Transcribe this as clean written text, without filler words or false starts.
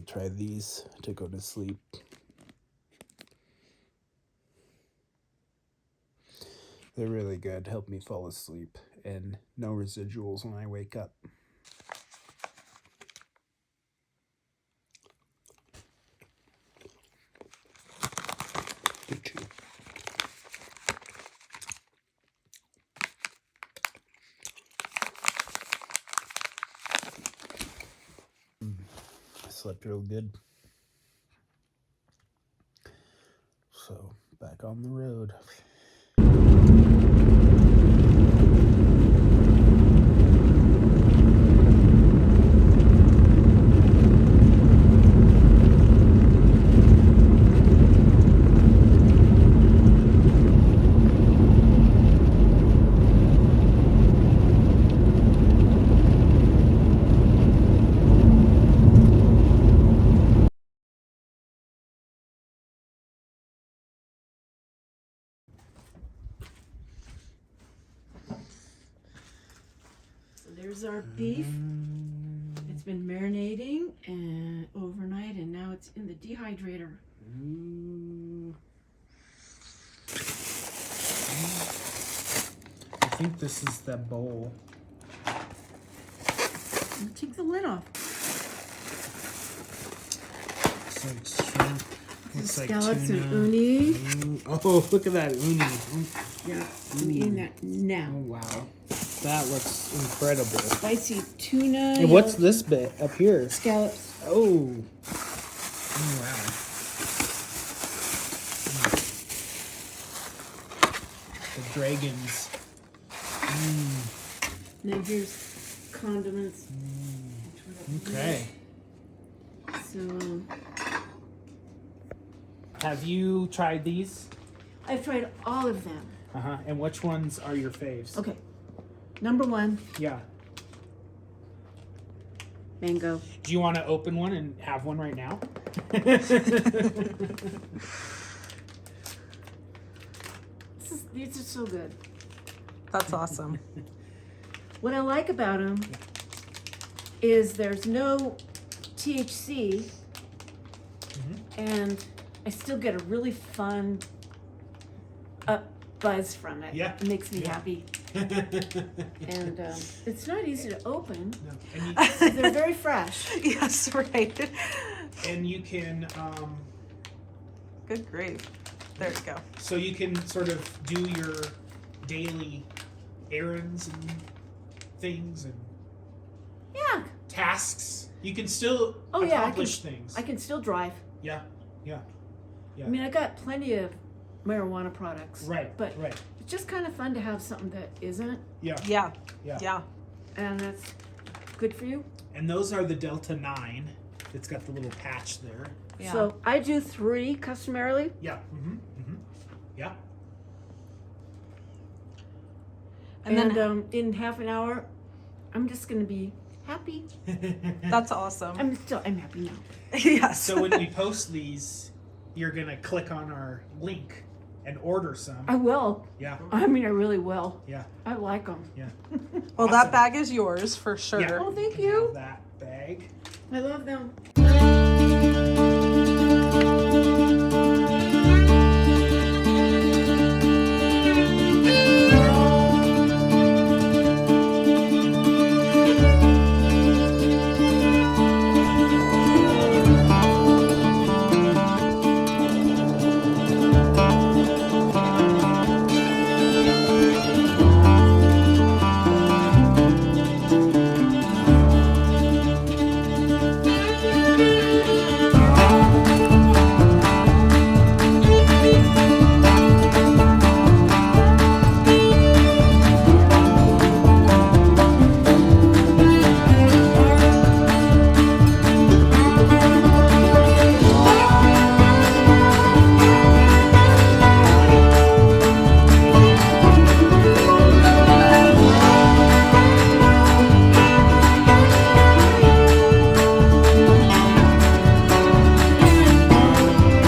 try these to go to sleep. They're really good. Help me fall asleep and no residuals when I wake up. Good chew. I slept real good. So, back on the road. There's our beef. It's been marinating and overnight, and now it's in the dehydrator. I think this is the bowl. Take the lid off. It's like shrimp. Looks like Scallops tuna. and uni. Oh, look at that uni. Yeah, I'm eating that now. Oh, wow. That looks incredible. Spicy tuna. And what's this bit up here? Scallops. Oh. Oh, wow. The dragons. And then here's condiments. Okay. So Have you tried these? I've tried all of them. And which ones are your faves? Okay. Number one, Yeah. mango. Do you want to open one and have one right now? These are so good. That's awesome. What I like about them is there's no THC, and I still get a really fun buzz from it. Yeah. It makes me Yeah. happy. And it's not easy to open. No. And So they're very fresh. Yes, right. and you can, Good grief. There you go. so you can sort of do your daily errands and things and Yeah. tasks. You can still Oh, yeah, accomplish things. I can still drive. Yeah. Yeah. I mean, I got plenty of marijuana products. Right. But Right. it's just kind of fun to have something that isn't, Yeah. Yeah. Yeah. Yeah. and that's good for you. And those are the Delta 9. It's got the little patch there. Yeah. So I do 3 customarily. Yeah. Yeah. And then then in half an hour, I'm just gonna be happy. that's awesome. I'm happy now. Yes. So when we post these, you're gonna click on our link and order some. I will. Yeah. I mean, I really will. Yeah. I like them. Yeah. Well, Awesome. that bag is yours for sure. Yeah. Oh, thank You have you. that bag. I love them.